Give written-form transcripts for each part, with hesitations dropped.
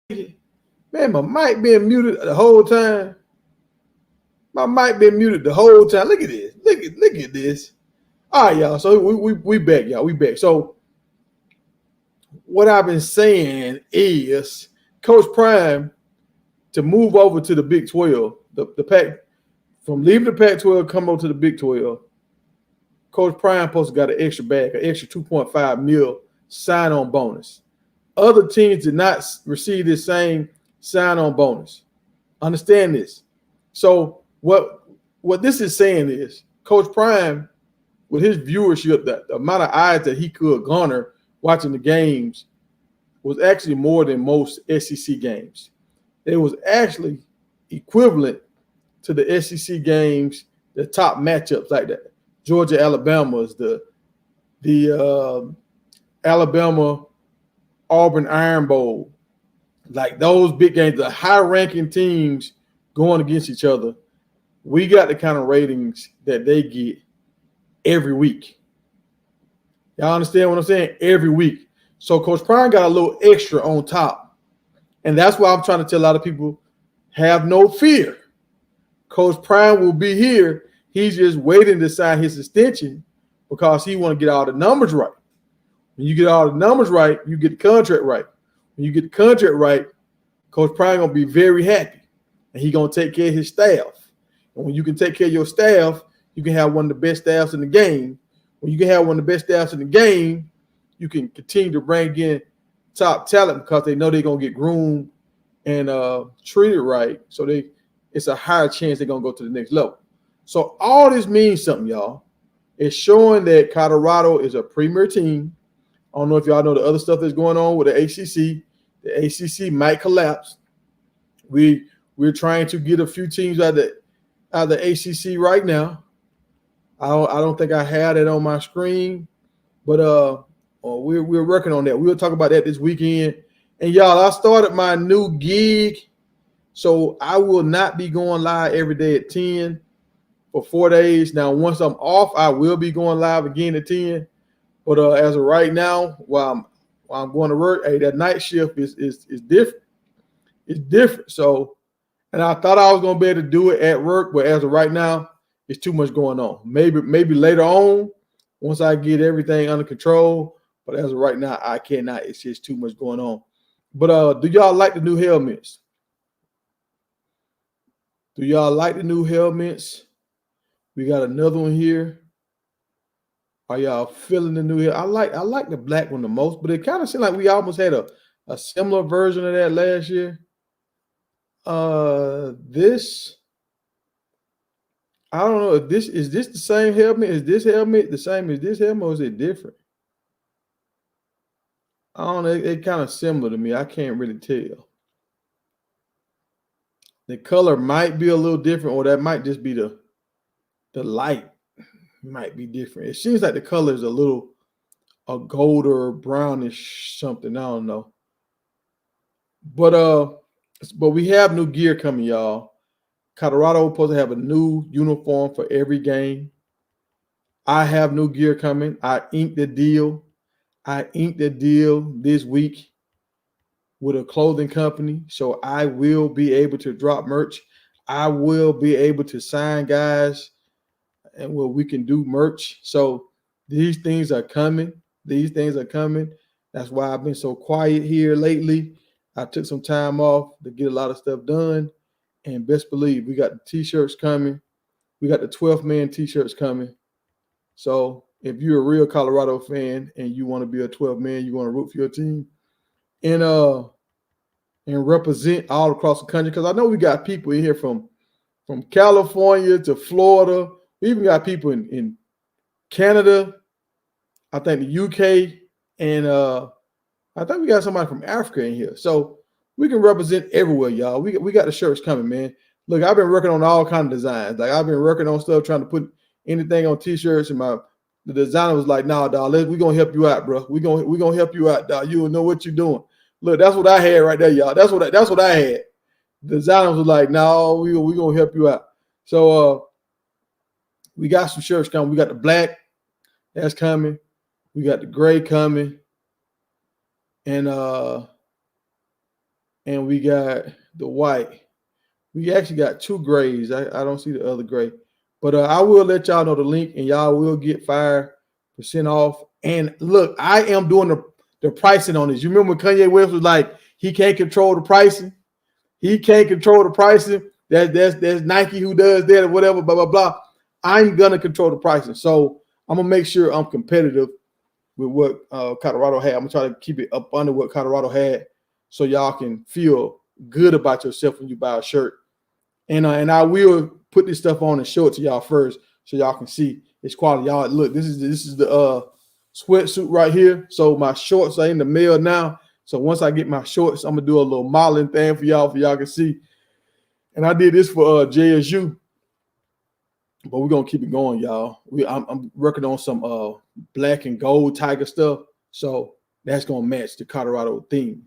Man, my mic being muted the whole time. My mic been muted the whole time. Look at this. Look at this. All right, y'all. So we back, y'all. We back. So what I've been saying is Coach Prime to move over to the Big 12, the Pac from leaving the Pac 12, come over to the Big 12. Coach Prime supposed to got an extra bag, an extra 2.5 mil sign on bonus. Other teams did not receive this same sign on bonus. Understand this. So what this is saying is Coach Prime, with his viewership, the amount of eyes that he could garner watching the games was actually more than most SEC games. It was actually equivalent to the SEC games, the top matchups like that. Georgia, Alabama's, the Alabama Auburn Iron Bowl, like those big games, the high-ranking teams going against each other. We got the kind of ratings that they get every week. Y'all understand what I'm saying? Every week. So Coach Prime got a little extra on top. And that's why I'm trying to tell a lot of people, have no fear. Coach Prime will be here. He's just waiting to sign his extension because he want to get all the numbers right. When you get all the numbers right, you get the contract right. When you get the contract right, Coach Prime going to be very happy. And he's going to take care of his staff. And when you can take care of your staff, you can have one of the best staffs in the game. When you can have one of the best staffs in the game, you can continue to bring in top talent because they know they're going to get groomed and treated right. So it's a higher chance they're going to go to the next level. So all this means something, y'all. It's showing that Colorado is a premier team. I don't know if y'all know the other stuff that's going on with the ACC. The ACC might collapse. We're trying to get a few teams out of the ACC right now. I don't think I had it on my screen, but we're working on that. We'll talk about that this weekend. And y'all, I started my new gig, so I will not be going live every day at 10 for 4 days. Now, once I'm off, I will be going live again at 10. But as of right now, while I'm going to work, hey, that night shift is different. It's different. So, and I thought I was going to be able to do it at work, but as of right now, it's too much going on. Maybe later on, once I get everything under control. But as of right now, I cannot. It's just too much going on. But do y'all like the new helmets? Do y'all like the new helmets? We got another one here. Are y'all feeling the new helmet? I like the black one the most, but it kind of seemed like we almost had a similar version of that last year. This, I don't know if this the same helmet? Is this helmet the same as this helmet, or is it different? I don't know. It kind of similar to me. I can't really tell. The color might be a little different, or that might just be the light might be different. It seems like the color is a gold or brownish something. I don't know. But we have new gear coming, y'all. Colorado supposed to have a new uniform for every game. I have new gear coming. I inked the deal this week with a clothing company. So I will be able to drop merch. I will be able to sign guys and we can do merch. So these things are coming. That's why I've been so quiet here lately. I took some time off to get a lot of stuff done. And best believe we got the t-shirts coming. We got the 12th man t-shirts coming. So if you're a real Colorado fan and you want to be a 12th man, you want to root for your team and represent all across the country. Because I know we got people in here from California to Florida. We even got people in Canada, I think the UK, and I think we got somebody from Africa in here. So we can represent everywhere, y'all. We got the shirts coming, man. Look, I've been working on all kinds of designs. Like I've been working on stuff, trying to put anything on t-shirts, and the designer was like, "Nah, dog, we're gonna help you out, bro. We're gonna help you out, dog. You will know what you're doing." Look, that's what I had right there, y'all. That's what I had. The designer was like, "No, we gonna help you out." So we got some shirts coming. We got the black that's coming. We got the gray coming, and and we got the white. We actually got 2 grays. I don't see the other gray, but I will let y'all know the link, and y'all will get 5% off. And look, I am doing the pricing on this. You remember when Kanye West was like, he can't control the pricing. He can't control the pricing. That's Nike who does that or whatever, blah, blah, blah. I'm going to control the pricing. So I'm going to make sure I'm competitive with what Colorado had. I'm going to try to keep it up under what Colorado had so y'all can feel good about yourself when you buy a shirt. And I will put this stuff on and show it to y'all first so y'all can see its quality. Y'all, look, this is the sweatsuit right here. So my shorts are in the mail now. So once I get my shorts, I'm going to do a little modeling thing for y'all can see. And I did this for JSU. But we're going to keep it going, y'all. I'm working on some black and gold tiger stuff. So that's going to match the Colorado theme.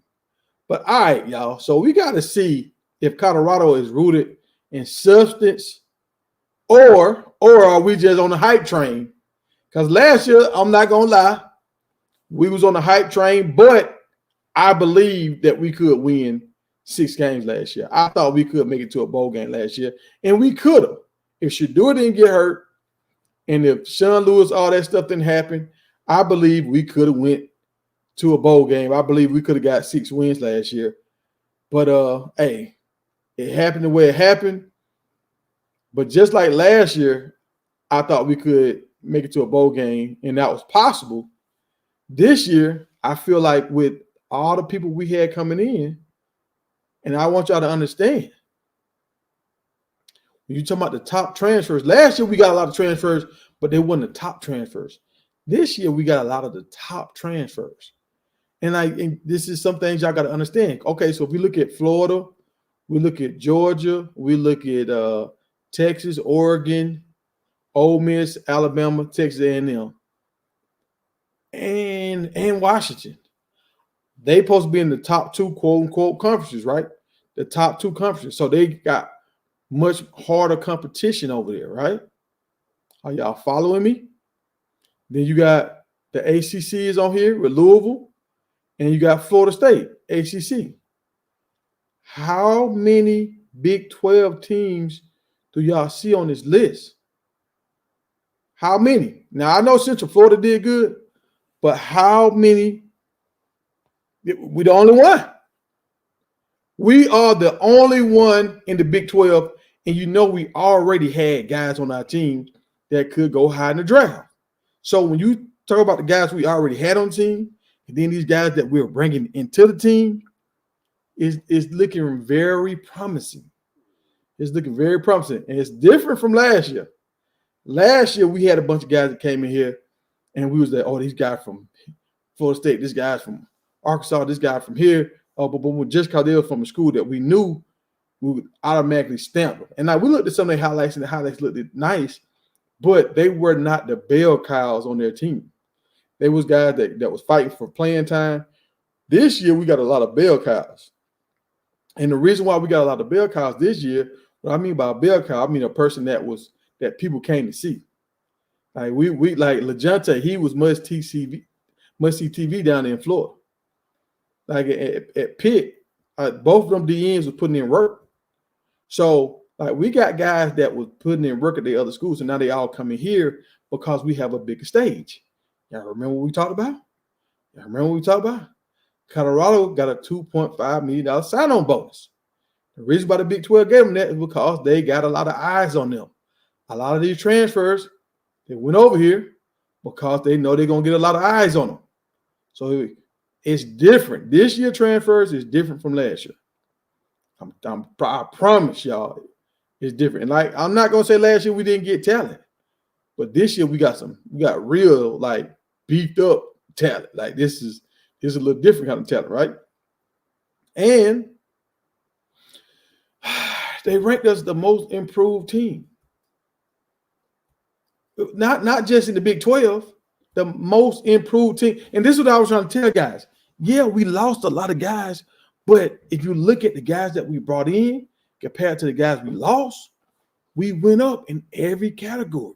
But all right, y'all. So we got to see if Colorado is rooted in substance or are we just on the hype train? Because last year, I'm not going to lie, we was on the hype train, but I believe that we could win 6 games last year. I thought we could make it to a bowl game last year, and we could have. If Shedeur didn't get hurt, and if Sean Lewis, all that stuff didn't happen, I believe we could have went to a bowl game. I believe we could have got 6 wins last year. But, hey, it happened the way it happened. But just like last year, I thought we could make it to a bowl game, and that was possible. This year, I feel like with all the people we had coming in, and I want y'all to understand, when you talking about the top transfers, last year we got a lot of transfers, but they weren't the top transfers. This year we got a lot of the top transfers. And this is some things y'all got to understand. Okay, so if we look at Florida, we look at Georgia, we look at Texas, Oregon, Ole Miss, Alabama, Texas A&M, and Washington. They supposed to be in the top 2 quote-unquote conferences, right? The top 2 conferences. So they got much harder competition over there, right? Are y'all following me? Then you got the ACC is on here with Louisville, and you got Florida State, ACC. How many Big 12 teams do y'all see on this list? How many? Now, I know Central Florida did good, but how many? We're the only one. We are the only one in the Big 12, and you know we already had guys on our team that could go high in the draft. So when you talk about the guys we already had on the team, and then these guys that we're bringing into the team, is looking very promising. It's looking very promising, and it's different from last year. Last year, we had a bunch of guys that came in here, and we was like, oh, these guys from Florida State, this guy's from Arkansas, this guy from here. But just because they were from a school that we knew, we would automatically stamp them. And now we looked at some of the highlights, and the highlights looked nice, but they were not the bell cows on their team. They was guys that was fighting for playing time. This year, we got a lot of bell cows. And the reason why we got a lot of bell cows this year, what I mean by a bell cow, I mean a person that people came to see. Like we like LeJounte, he was must see TV down there in Florida. Like at Pitt, both of them DNs was putting in work. So like we got guys that was putting in work at the other schools, and now they all coming here because we have a bigger stage. Y'all remember what we talked about? Colorado got a $2.5 million sign-on bonus. The reason why the Big 12 gave them that is because they got a lot of eyes on them. A lot of these transfers, they went over here because they know they're going to get a lot of eyes on them. So it's different. This year transfers is different from last year. I promise y'all it's different. And like, I'm not going to say last year we didn't get talent, but this year we got real, like, beefed up talent. Like this is a little different kind of talent, right? And they ranked us the most improved team. Not just in the Big 12, the most improved team. And this is what I was trying to tell guys. Yeah, we lost a lot of guys, but if you look at the guys that we brought in compared to the guys we lost, we went up in every category.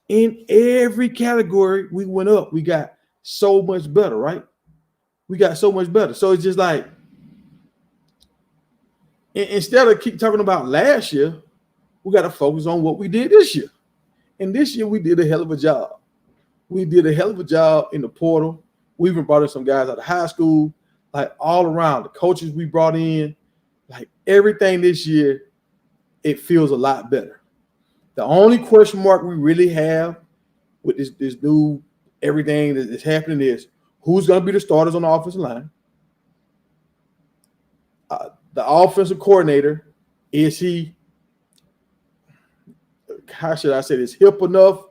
In every category, we went up. We got so much better, right? We got so much better. So it's just like instead of keep talking about last year, we got to focus on what we did this year. And this year we did a hell of a job. We did a hell of a job in the portal. We even brought in some guys out of high school, like all around. The coaches we brought in, like everything this year, it feels a lot better. The only question mark we really have with this new everything that is happening is who's going to be the starters on the offensive line. The offensive coordinator, is he, how should I say this, hip enough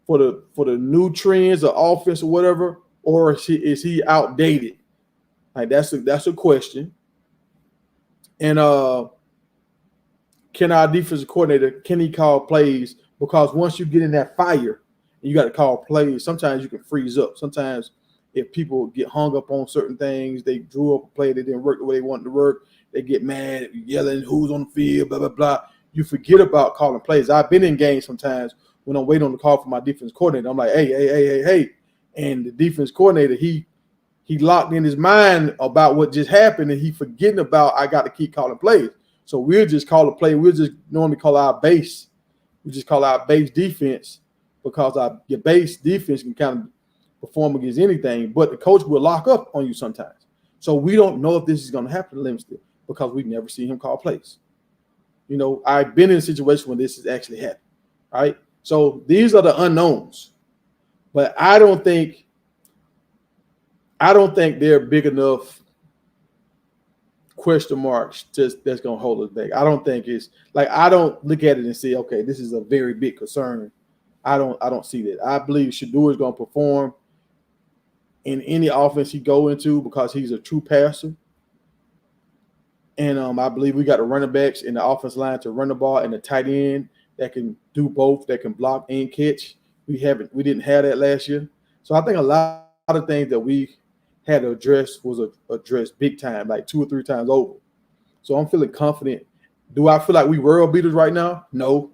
for the new trends of offense or whatever, or is he outdated? Like that's a question. And can our defensive coordinator, can he call plays? Because once you get in that fire and you got to call plays, sometimes you can freeze up. Sometimes if people get hung up on certain things, they drew up a play that didn't work the way they wanted to work, they get mad, yelling who's on the field, blah, blah, blah. You forget about calling plays. I've been in games sometimes when I'm waiting on the call for my defense coordinator. I'm like, hey. And the defense coordinator, he locked in his mind about what just happened, and he forgetting about I got to keep calling plays. So we'll just call a play. We'll just normally call our base. We just call our base defense because your base defense can kind of perform against anything, but the coach will lock up on you sometimes. So we don't know if this is going to happen to Livingston because we never see him call plays. You know, I've been in a situation where this has actually happened, right? So these are the unknowns, but I don't think they're big enough question marks just that's going to hold us back. I don't think it's like, I don't look at it and say, okay, this is a very big concern. I don't see that. I believe Shedeur is going to perform in any offense he go into because he's a true passer. And I believe we got the running backs in the offense line to run the ball and the tight end that can do both, that can block and catch. We didn't have that last year. So I think a lot of things that we had to address was addressed big time, like 2 or 3 times over. So I'm feeling confident. Do I feel like we world beaters right now? No.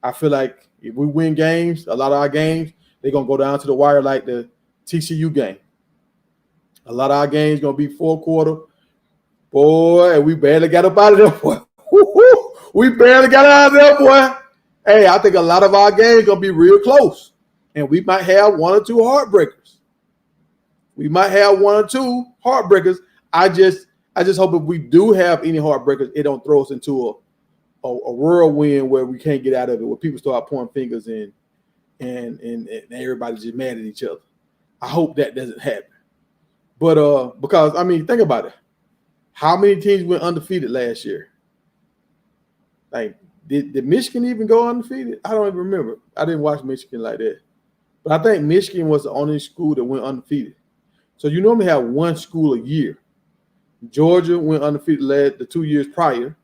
I feel like if we win games, a lot of our games, they're going to go down to the wire like the TCU game. A lot of our games going to be 4 quarter. Boy, and we barely got up out of there, boy. We barely got out of there, boy. Hey, I think a lot of our games going to be real close. And we might have 1 or 2 heartbreakers. I just hope if we do have any heartbreakers, it don't throw us into a whirlwind where we can't get out of it, where people start pointing fingers and everybody's just mad at each other. I hope that doesn't happen. But because I mean, think about it. How many teams went undefeated last year? Like, did Michigan even go undefeated? I don't even remember. I didn't watch Michigan like that. But I think Michigan was the only school that went undefeated. So you normally have 1 school a year. Georgia went undefeated the 2 years prior.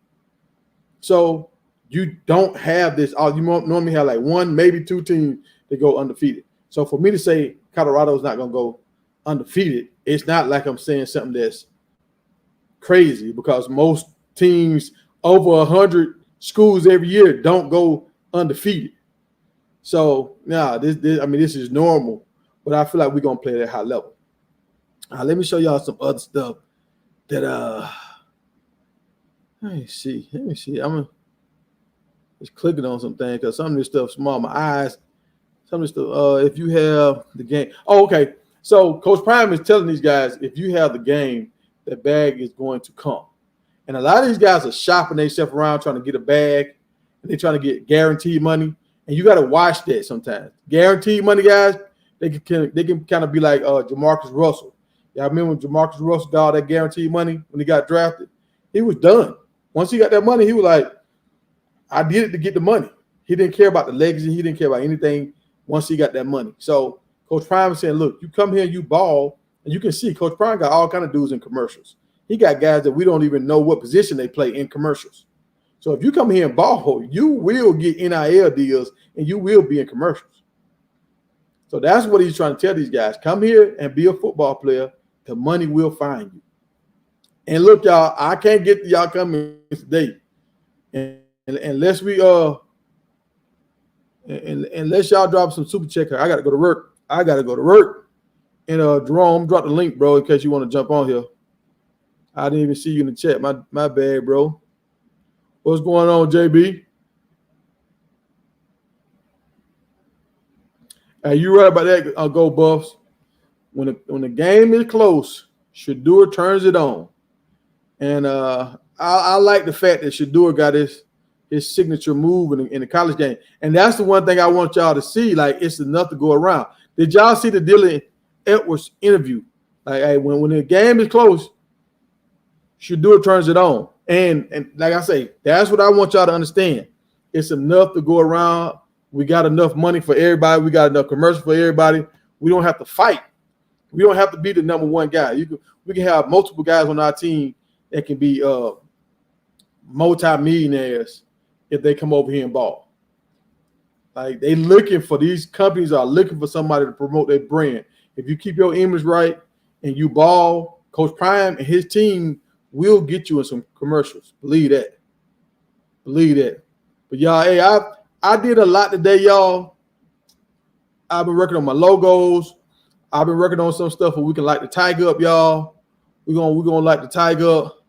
So you don't have this. You normally have like 1, maybe 2 teams that go undefeated. So for me to say Colorado's not going to go undefeated, it's not like I'm saying something that's crazy because most teams over 100 schools every year don't go undefeated. So this is normal, but I feel like we're going to play at a high level. Let me show y'all some other stuff that let me see. I'm just clicking on some things because some of this stuff small. My eyes, some of this stuff. If you have the game. Oh, okay. So Coach Prime is telling these guys, if you have the game, that bag is going to come. And a lot of these guys are shopping themselves around trying to get a bag, and they're trying to get guaranteed money. And you got to watch that sometimes. Guaranteed money, guys, they can kind of be like Jamarcus Russell. Y'all remember when Jamarcus Russell got all that guaranteed money when he got drafted? He was done. Once he got that money, he was like, I did it to get the money. He didn't care about the legacy. He didn't care about anything once he got that money. So Coach Prime is saying, look, you come here, you ball, and you can see Coach Prime got all kind of dudes in commercials. He got guys that we don't even know what position they play in commercials. So if you come here and ball, you will get NIL deals and you will be in commercials. So that's what he's trying to tell these guys. Come here and be a football player. The money will find you. And look, y'all, I can't get to y'all coming today. And unless we unless y'all drop some super checker. I gotta go to work. And Jerome, drop the link, bro, in case you want to jump on here. I didn't even see you in the chat. My bad, bro. What's going on, JB? Hey, you right about that? I'll go Buffs. When the game is close, Shador turns it on, and I like the fact that Shador got his signature move in the college game, and that's the one thing I want y'all to see. Like, it's enough to go around. Did y'all see the Dylan Edwards interview? Like, hey, when the game is close, Shador turns it on, and like I say, that's what I want y'all to understand. It's enough to go around. We got enough money for everybody. We got enough commercial for everybody. We don't have to fight. We don't have to be the number one guy. We can have multiple guys on our team that can be multi-millionaires if they come over here and ball. Like, these companies are looking for somebody to promote their brand. If you keep your image right and you ball, Coach Prime and his team will get you in some commercials. Believe that. But y'all, hey, I did a lot today, y'all. I've been working on my logos. I've been working on some stuff where we can light the tiger up, y'all. We're gonna light the tiger up.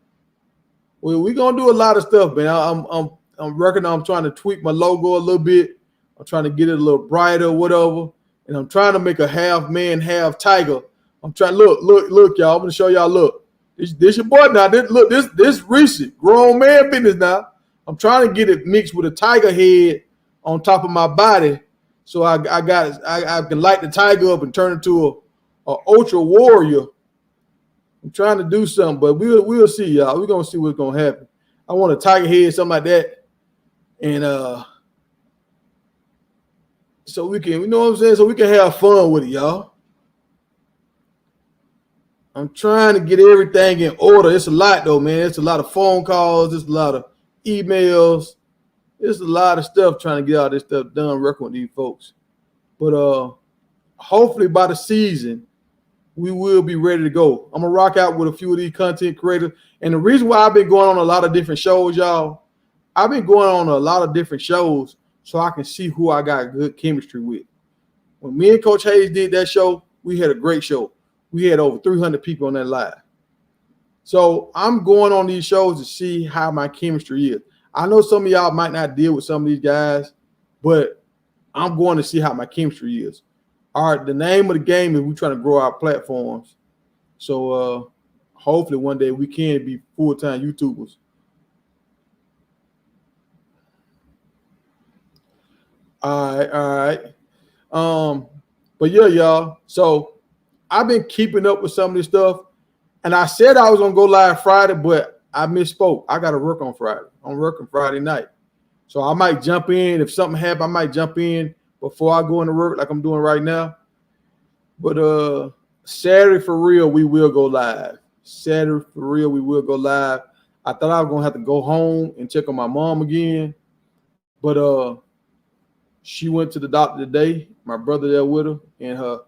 We're gonna do a lot of stuff, man. I'm working on trying to tweak my logo a little bit. I'm trying to get it a little brighter, whatever. And I'm trying to make a half man, half tiger. I'm trying. Look, y'all. I'm gonna show y'all. Look, this your boy now. This recent grown man business now. I'm trying to get it mixed with a tiger head on top of my body, so I can light the tiger up and turn it to a ultra warrior. I'm trying to do something, but we'll see, y'all. We're gonna see what's gonna happen. I want a tiger head, something like that, and so we can, you know what I'm saying, so we can have fun with it, y'all. I'm trying to get everything in order. It's a lot though, man. It's a lot of phone calls. It's a lot of emails. There's a lot of stuff trying to get all this stuff done, working with these folks. But hopefully by the season, we will be ready to go. I'm going to rock out with a few of these content creators. And the reason why I've been going on a lot of different shows, y'all, I've been going on a lot of different shows so I can see who I got good chemistry with. When me and Coach Hayes did that show, we had a great show. We had over 300 people on that live. So I'm going on these shows to see how my chemistry is. I know some of y'all might not deal with some of these guys, but I'm going to see how my chemistry is. All right, the name of the game is we're trying to grow our platforms. So hopefully one day we can be full-time YouTubers. All right. But yeah, y'all. So I've been keeping up with some of this stuff. And I said I was going to go live Friday, but I misspoke. I got to work on Friday. I'm working Friday night. So I might jump in. If something happens, I might jump in before I go into work like I'm doing right now. But Saturday for real, we will go live. Saturday for real, we will go live. I thought I was going to have to go home and check on my mom again. But she went to the doctor today. My brother there with her. And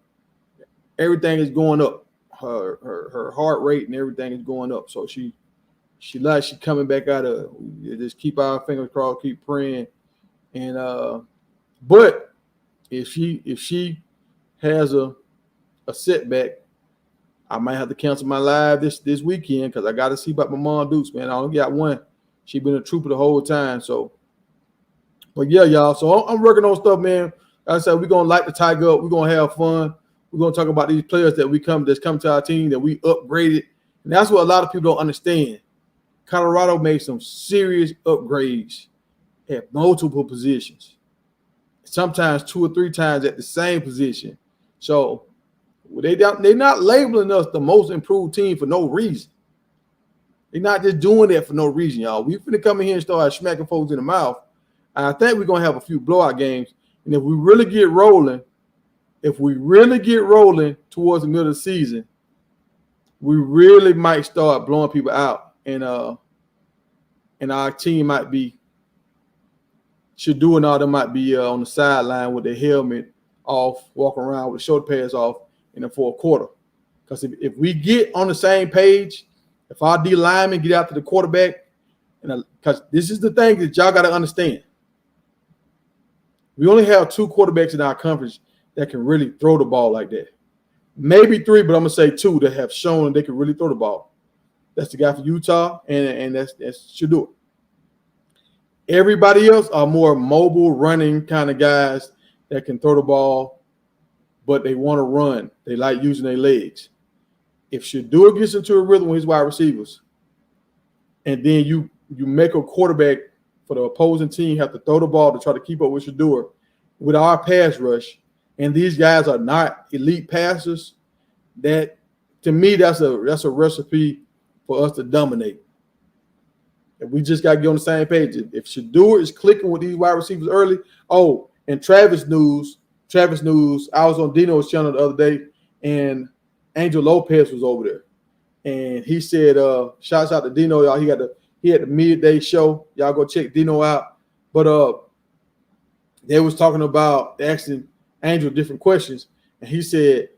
everything is going up. Her heart rate and everything is going up. So she coming back out of it. Just keep our fingers crossed, keep praying. And but if she has a setback, I might have to cancel my live this weekend because I got to see about my mom Dukes, man. I only got one. She been a trooper the whole time. So, but yeah, y'all. So I'm working on stuff, man. Like I said, we're gonna light the tiger up. We're gonna have fun. We're gonna talk about these players that's come to our team that we upgraded, and that's what a lot of people don't understand. Colorado made some serious upgrades at multiple positions, sometimes 2 or 3 times at the same position. So they're not labeling us the most improved team for no reason. They're not just doing that for no reason, y'all. We finna come in here and start smacking folks in the mouth. And I think we're gonna have a few blowout games. And if we really get rolling towards the middle of the season, we really might start blowing people out. And our team might be might be on the sideline with their helmet off, walking around with the shoulder pads off in the fourth quarter. Because if we get on the same page, if our D linemen get out to the quarterback, because this is the thing that y'all got to understand. We only have 2 quarterbacks in our conference that can really throw the ball like that. Maybe 3, but I'm going to say 2 that have shown they can really throw the ball. That's the guy from Utah, and that's Shador. Everybody else are more mobile, running kind of guys that can throw the ball, but they want to run. They like using their legs. If Shador gets into a rhythm with his wide receivers, and then you make a quarterback for the opposing team have to throw the ball to try to keep up with Shador with our pass rush, and these guys are not elite passers, that to me that's a recipe for us to dominate. And we just got to get on the same page. If Shador is clicking with these wide receivers early, and Travis news, I was on Dino's channel the other day, and Angel Lopez was over there. And he said, shouts out to Dino, y'all. He had the midday show. Y'all go check Dino out. But they was talking about asking Angel different questions. And he said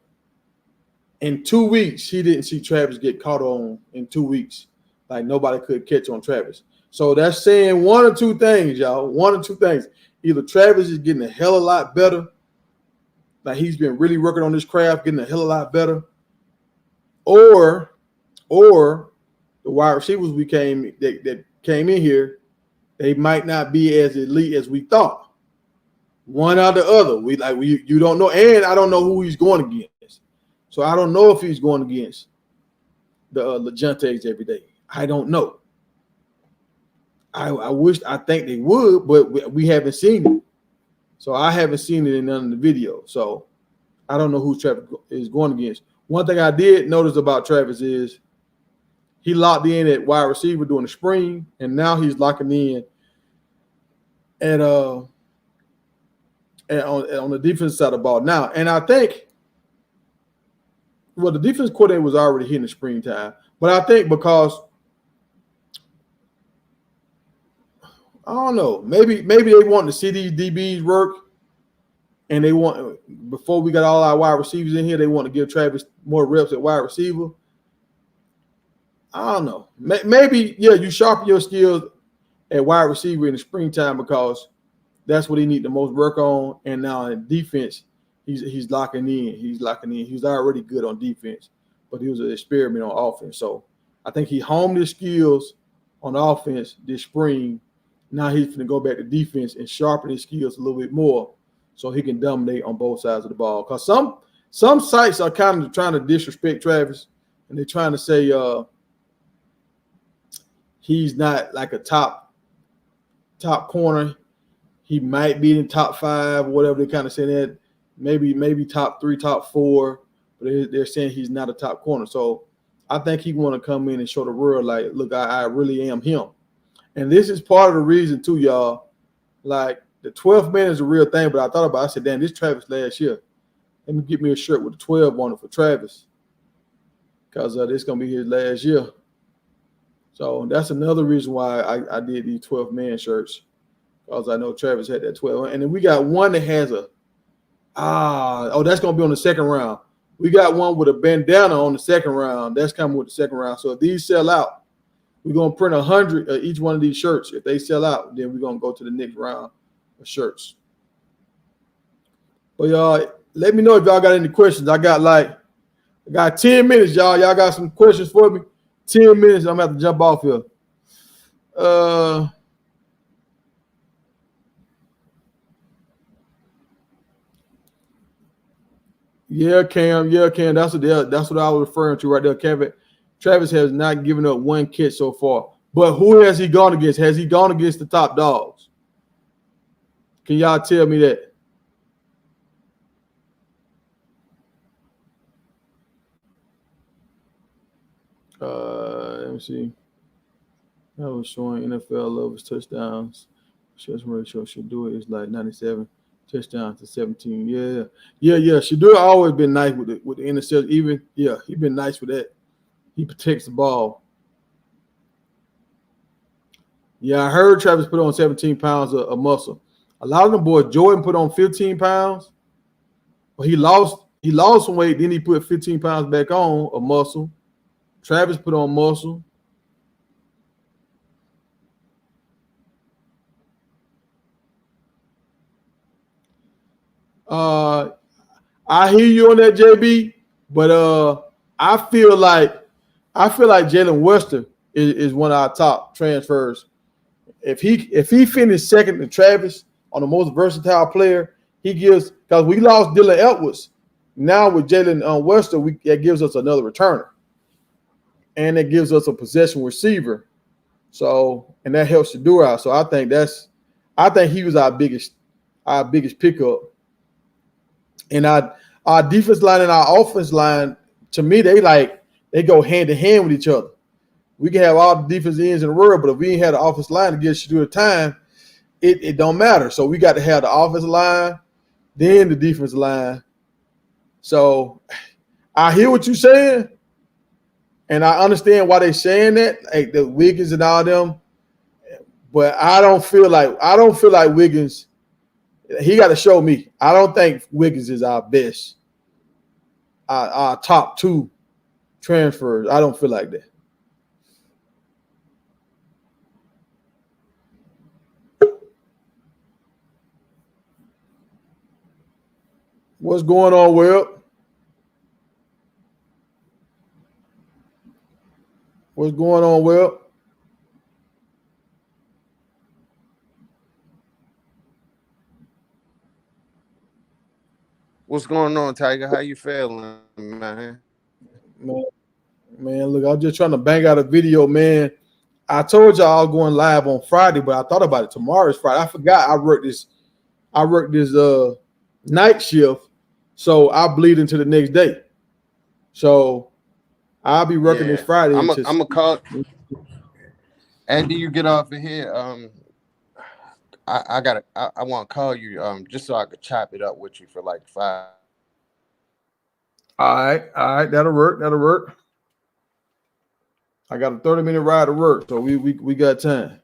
in 2 weeks, he didn't see Travis get caught on in 2 weeks. Like nobody could catch on Travis. So that's saying one or two things, y'all. One or two things. Either Travis is getting a hell of a lot better. Like he's been really working on this craft, getting a hell of a lot better. Or the wide receivers that came in here, they might not be as elite as we thought. One or the other. You don't know, and I don't know who he's going against. So I don't know if he's going against the Legentes every day. I don't know. I think they would, but we haven't seen it. So I haven't seen it in none of the videos. So I don't know who Travis is going against. One thing I did notice about Travis is he locked in at wide receiver during the spring, and now he's locking in on the defense side of the ball now. And I think, the defense coordinator was already here in the springtime, but I think because I don't know, maybe they want to see these DBs work, and they want, before we got all our wide receivers in here, they want to give Travis more reps at wide receiver. I don't know. Maybe, you sharpen your skills at wide receiver in the springtime because that's what he need the most work on. And now in defense, he's locking in. He's already good on defense, but he was an experiment on offense. So I think he honed his skills on offense this spring. Now he's going to go back to defense and sharpen his skills a little bit more so he can dominate on both sides of the ball. Because some sites are kind of trying to disrespect Travis, and they're trying to say he's not like a top corner. He might be in top 5, whatever they kind of say that. Maybe top 3, top 4, but they're saying he's not a top corner. So I think he want to come in and show the world, like, look, I really am him. And this is part of the reason too, y'all. Like the 12th man is a real thing, but I said, damn, this Travis last year. Let me get me a shirt with the 12 on it for Travis, because this is gonna be his last year. So that's another reason why I did these 12 man shirts, because I know Travis had that 12. And then we got one that has that's gonna be on the second round. We got one with a bandana on the second round. That's coming with the second round. So if these sell out, we're going to print 100 of each one of these shirts. If they sell out, then we're going to go to the next round of shirts. But y'all, let me know if y'all got any questions. I got 10 minutes, y'all. Y'all got some questions for me? 10 minutes. I'm going to have to jump off here. Yeah, Cam. That's what I was referring to right there, Kevin. Travis has not given up one catch so far. But who has he gone against? Has he gone against the top dogs? Can y'all tell me that? Let me see. That was showing NFL levels touchdowns. Just ratio should do it. It's like 97 touchdowns to 17. Yeah. Should do it. Always been nice with the interception. Even he been nice with that. He protects the ball. Yeah, I heard Travis put on 17 pounds of muscle. A lot of them boys, Jordan put on 15 pounds, but he lost some weight. Then he put 15 pounds back on of muscle. Travis put on muscle. I hear you on that, JB, but I feel like I feel like Jalen Wester is one of our top transfers. If he finished second to Travis on the most versatile player, he gives because we lost Dylan Edwards. Now with Jalen Wester, that gives us another returner, and it gives us a possession receiver. So and that helps the do out. So I think he was our biggest pickup. And our defense line and our offense line, to me, they go hand in hand with each other. We can have all the defense ends in the world, but if we ain't had the offense line to get us through the time, it don't matter. So we got to have the offensive line, then the defense line. So I hear what you're saying, and I understand why they're saying that, like the Wiggins and all them. But I don't feel like Wiggins. He got to show me. I don't think Wiggins is our best, our top two transfers. I don't feel like that. What's going on, Will? What's going on, Will? What's going on, Tiger? How you feeling, man? Man, look, I'm just trying to bang out a video, man. I told y'all I was going live on Friday, but I thought about it. Tomorrow's Friday. I forgot I worked this night shift, so I bleed into the next day. So I'll be working this Friday. I'm gonna call after you get off of here. I want to call you just so I could chop it up with you for like 5. All right, that'll work. I got a 30-minute ride to work, so we got time.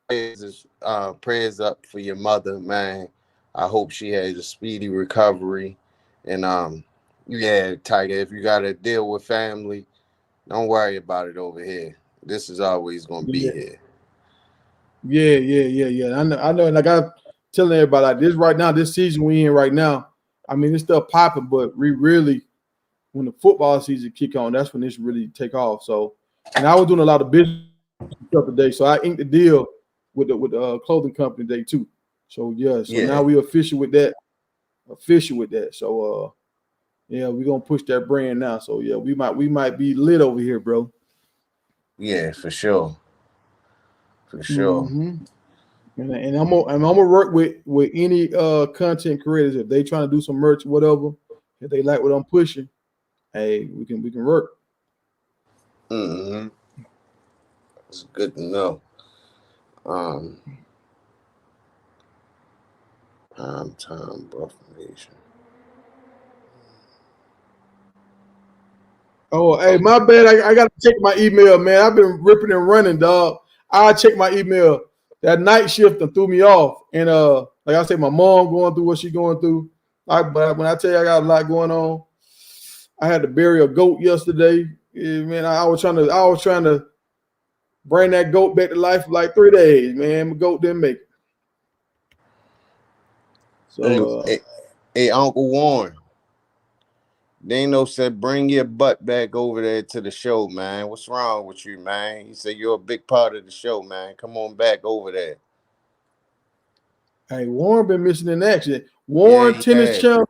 Prayers up for your mother, man. I hope she has a speedy recovery. And yeah, Tiger, if you gotta deal with family, don't worry about it over here. This is always gonna be here. Yeah. I know. Like I'm telling everybody, like this right now, this season we in right now. I mean, it's still popping, but we really, when the football season kick on, that's when this really take off. So, and I was doing a lot of business stuff today, so I inked the deal with the clothing company today too. So now we official with that. So yeah, we're gonna push that brand now. So yeah, we might be lit over here, bro. Yeah, for sure. Mm-hmm. And I'm gonna work with any content creators if they trying to do some merch, whatever. If they like what I'm pushing, hey, we can work. Mm-hmm. It's good to know. Time Buff Nation. Oh, hey, my bad. I gotta check my email, man. I've been ripping and running, dog. I'll check my email. That night shift threw me off. And like I said, my mom going through what she going through. But when I tell you I got a lot going on, I had to bury a goat yesterday. Yeah, man, I was trying to bring that goat back to life for like 3 days, man. My goat didn't make it. So hey, Uncle Warren. Dano said, bring your butt back over there to the show, man. What's wrong with you, man? He said, you're a big part of the show, man. Come on back over there. Hey, Warren been missing in action. Warren Tennis Channel.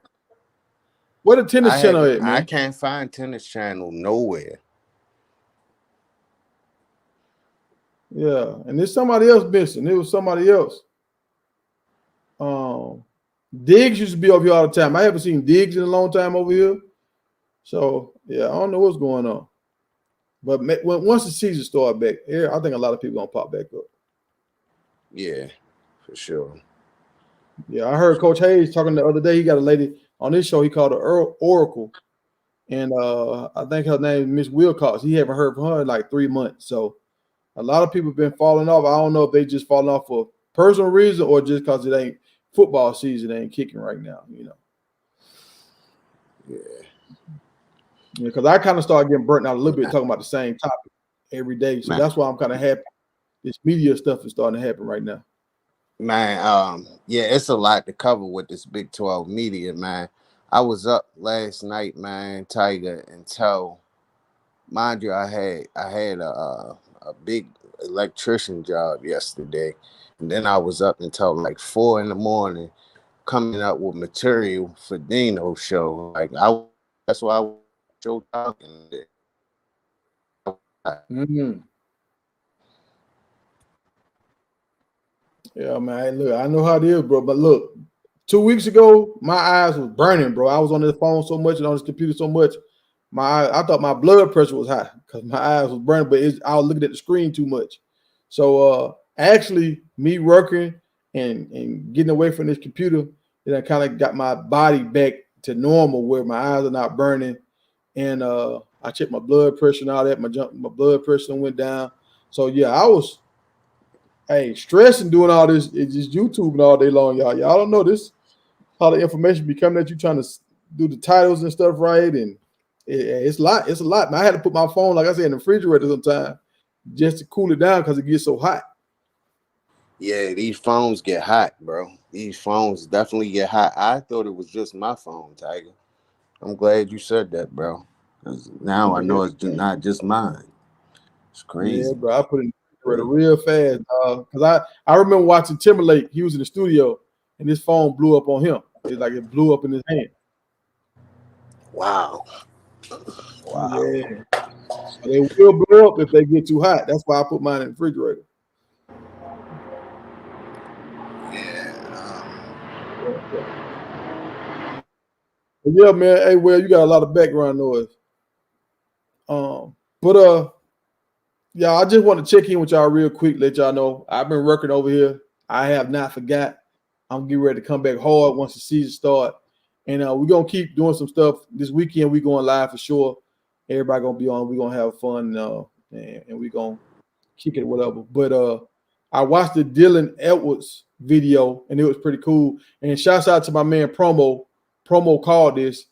What a tennis channel at, man? I can't find Tennis Channel nowhere. Yeah, and there's somebody else missing. It was somebody else. Diggs used to be over here all the time. I haven't seen Diggs in a long time over here. So, yeah, I don't know what's going on. But once the season starts back, I think a lot of people going to pop back up. Yeah, for sure. Yeah, I heard Coach Hayes talking the other day. He got a lady on his show. He called her Oracle. And I think her name is Miss Wilcox. He haven't heard from her in like 3 months. So, a lot of people have been falling off. I don't know if they just falling off for personal reason or just because it ain't football season ain't kicking right now, you know. Yeah, because I kind of started getting burnt out a little bit talking about the same topic every day. So that's why I'm kind of happy. This media stuff is starting to happen right now. Man, yeah, it's a lot to cover with this Big 12 media, man. I was up last night, man, Tiger, until mind you, I had a big electrician job yesterday, and then I was up until like 4 in the morning coming up with material for Dino's show. That's why I show talking. Mm-hmm. Yeah, man. Hey, look, I know how it is, bro. But look, 2 weeks ago, my eyes was burning, bro. I was on this phone so much and on this computer so much. I thought my blood pressure was high because my eyes was burning, but I was looking at the screen too much. So actually, me working and getting away from this computer, then I kind of got my body back to normal where my eyes are not burning. And I checked my blood pressure and all that. My blood pressure went down. So yeah, I was stressing doing all this. It's just YouTubing all day long, y'all. Y'all don't know this how the information be coming at you trying to do the titles and stuff right, and it's a lot. It's a lot. Man, I had to put my phone, like I said, in the refrigerator sometimes just to cool it down because it gets so hot. Yeah, these phones get hot, bro. These phones definitely get hot. I thought it was just my phone, Tiger. I'm glad you said that, bro. 'Cause now I Yeah, know it's not just mine. It's yeah, crazy. bro. I put it in the refrigerator Crazy. real fast because I remember watching Timberlake. He was in the studio and his phone blew up on him. It's like it blew up in his hand. Wow. Wow. Yeah, so they will blow up if they get too hot. That's why I put mine in the refrigerator. Yeah. Yeah, yeah. But yeah, man. Hey, well, you got a lot of background noise. But yeah, I just want to check in with y'all real quick, let y'all know I've been working over here. I have not forgot. I'm getting ready to come back hard once the season start. And we're gonna keep doing some stuff this weekend. We going live for sure. Everybody gonna be on. We're gonna have fun and we're gonna kick it, whatever. But I watched the Dylan Edwards video and it was pretty cool. And shouts out to my man Promo. Promo called this.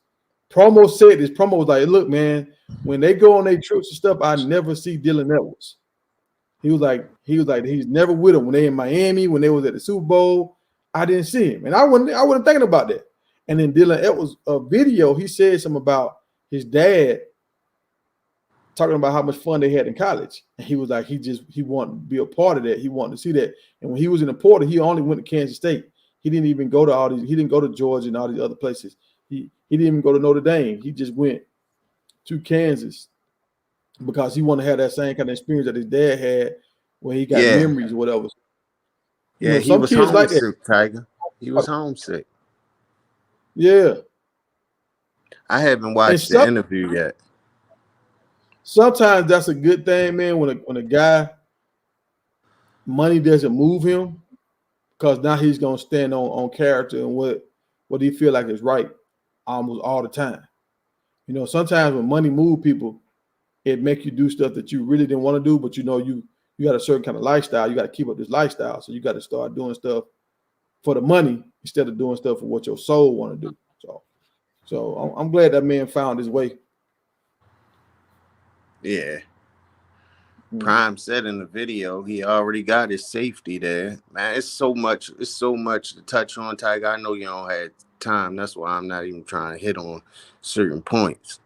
Promo said this. Promo was like, look, man, when they go on their trips and stuff, I never see Dylan Edwards. He was like, he's never with them. When they in Miami, when they was at the Super Bowl, I didn't see him. And I wasn't thinking about that. And then Dylan Edwards video, he said something about his dad talking about how much fun they had in college. And he was like, he wanted to be a part of that. He wanted to see that. And when he was in the portal, he only went to Kansas State. He didn't even go to all these, he didn't go to Georgia and all these other places. He didn't even go to Notre Dame. He just went to Kansas because he wanted to have that same kind of experience that his dad had when he got Yeah. memories or whatever. Yeah, he Some was kids like that. homesick, Tiger. He was homesick. Yeah. I haven't And watched the interview yet. sometimes that's a good thing, man, when a guy money doesn't move him, because now he's gonna stand on character and what he feel like is right almost all the time. Sometimes when money move people, it make you do stuff that you really didn't want to do, but you got a certain kind of lifestyle. You got to keep up this lifestyle, so you got to start doing stuff for the money instead of doing stuff for what your soul want to do. So I'm glad that man found his way. Yeah. Mm. Prime said in the video he already got his safety there. Man, it's so much to touch on, Tiger. I know you don't have time. That's why I'm not even trying to hit on certain points.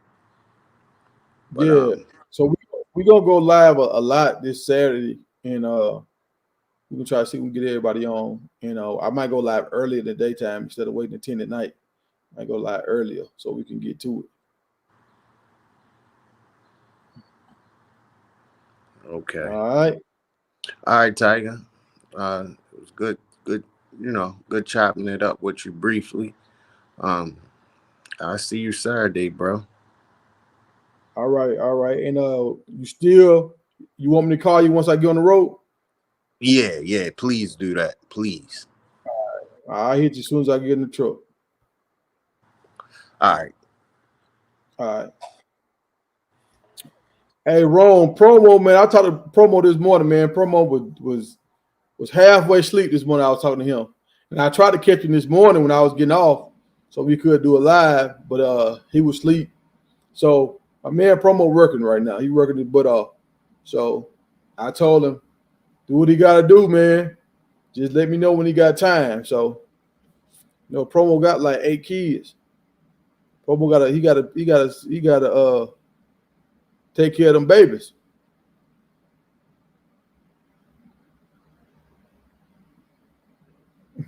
But Yeah. So we gonna go live a lot this Saturday, and we can try to see if we can get everybody on. I might go live early in the daytime instead of waiting at 10 at night. I go live earlier so we can get to it. okay. All right, Tiger. It was good, good chopping it up with you briefly. I'll see you Saturday, bro. all right, all right. And you want me to call you once I get on the road? Yeah, please do that. Please. I'll hit you as soon as I get in the truck. All right. All right. Hey, Rome, Promo, man. I talked to Promo this morning, man. Promo was halfway asleep this morning. I was talking to him. And I tried to catch him this morning when I was getting off so we could do a live, but he was asleep. So my man Promo working right now. He working his butt off. So I told him, do what he got to do, man. Just let me know when he got time. So, Promo got like 8 kids. Promo got a take care of them babies.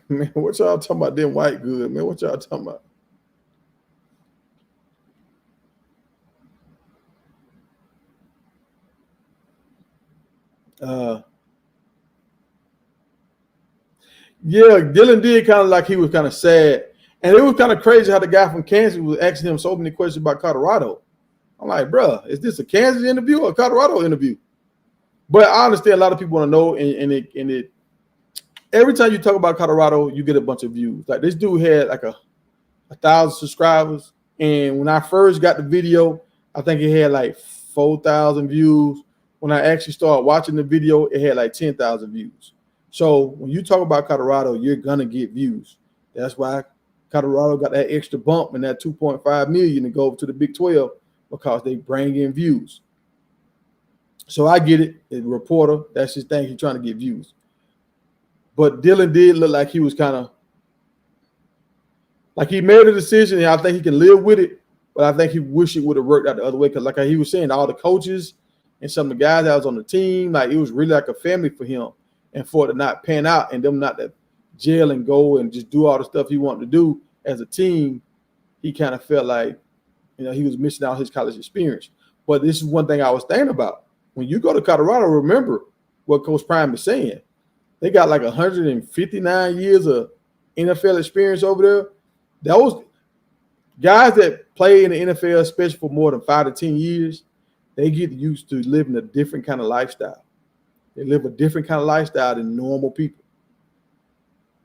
Man, what y'all talking about? Them white good, man. What y'all talking about? Yeah, Dylan did kind of like he was kind of sad. And it was kind of crazy how the guy from Kansas was asking him so many questions about Colorado. I'm like, bro, is this a Kansas interview or a Colorado interview? But I understand a lot of people want to know, and it every time you talk about Colorado, you get a bunch of views. Like this dude had like a 1,000 subscribers, and when I first got the video, I think it had like 4,000 views. When I actually started watching the video, it had like 10,000 views. So when you talk about Colorado, you're gonna get views. That's why Colorado got that extra bump and that 2.5 million to go over to the Big 12 because they bring in views. So I get it. The reporter, that's his thing. He's trying to get views. But Dylan did look like he was kind of like he made a decision, and I think he can live with it. But I think he wish it would have worked out the other way because, like he was saying, all the coaches and some of the guys that was on the team, like it was really like a family for him. And for it to not pan out and them not to jail and go and just do all the stuff he wanted to do as a team, he kind of felt like, he was missing out his college experience. But this is one thing I was thinking about. When you go to Colorado, remember what Coach Prime is saying. They got like 159 years of NFL experience over there. Those guys that play in the NFL, especially for more than 5 to 10 years, they get used to living a different kind of lifestyle. They live a different kind of lifestyle than normal people.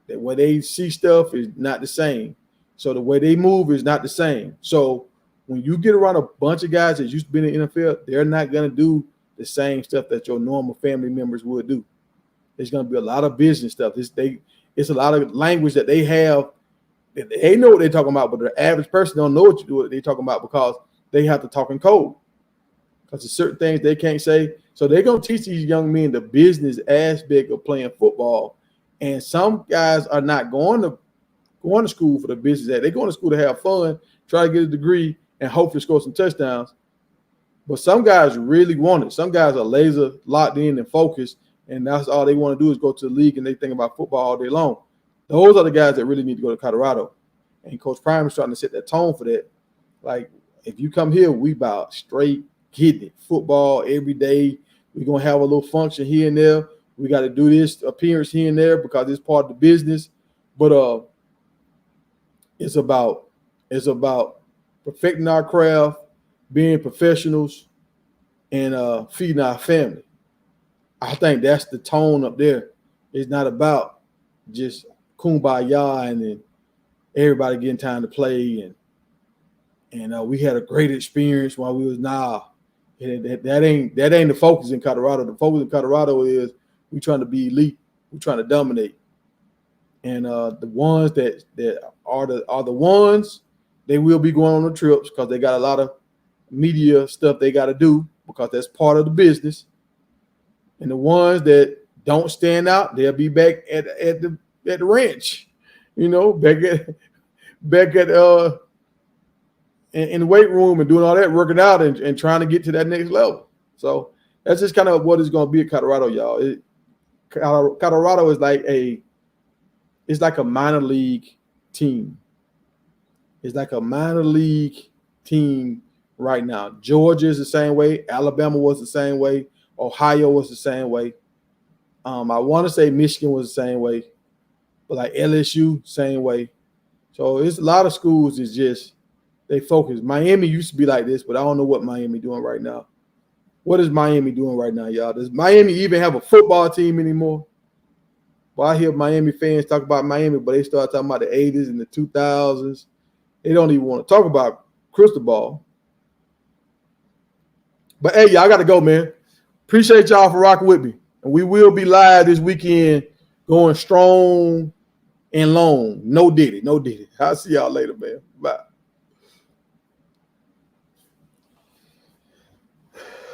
The way they see stuff is not the same. So the way they move is not the same. So when you get around a bunch of guys that used to be in the NFL, they're not going to do the same stuff that your normal family members would do. There's going to be a lot of business stuff. It's a lot of language that they have. They know what they're talking about, but the average person don't know what they're talking about because they have to talk in code. Because there's certain things they can't say. So they're going to teach these young men the business aspect of playing football. And some guys are not going to school for the business. They're going to school to have fun, try to get a degree, and hopefully score some touchdowns. But some guys really want it. Some guys are laser locked in and focused, and that's all they want to do is go to the league and they think about football all day long. Those are the guys that really need to go to Colorado. And Coach Prime is starting to set that tone for that. Like, if you come here, we about straight getting it. Football every day. We're going to have a little function here and there. We got to do this appearance here and there because it's part of the business. But it's about perfecting our craft, being professionals, and feeding our family. I think that's the tone up there. It's not about just kumbaya and then everybody getting time to play and we had a great experience while we was that ain't the focus in Colorado. The focus in Colorado is we trying to be elite, we trying to dominate. And the ones that are the ones, they will be going on the trips because they got a lot of media stuff they got to do because that's part of the business. And the ones that don't stand out, they'll be back at the ranch, back at in the weight room and doing all that, working out and trying to get to that next level. So that's just kind of what it's going to be at Colorado, y'all. Colorado is like a minor league team. It's like a minor league team right now. Georgia is the same way. Alabama was the same way. Ohio was the same way. I want to say Michigan was the same way. But like LSU, same way. So it's a lot of schools is just they focus. Miami used to be like this, but I don't know what Miami doing right now. What is Miami doing right now, y'all? Does Miami even have a football team anymore? Well, I hear Miami fans talk about Miami, but they start talking about the 80s and the 2000s. They don't even want to talk about crystal ball. But, hey, y'all got to go, man. Appreciate y'all for rocking with me. And we will be live this weekend going strong and long. No diddy. I'll see y'all later, man.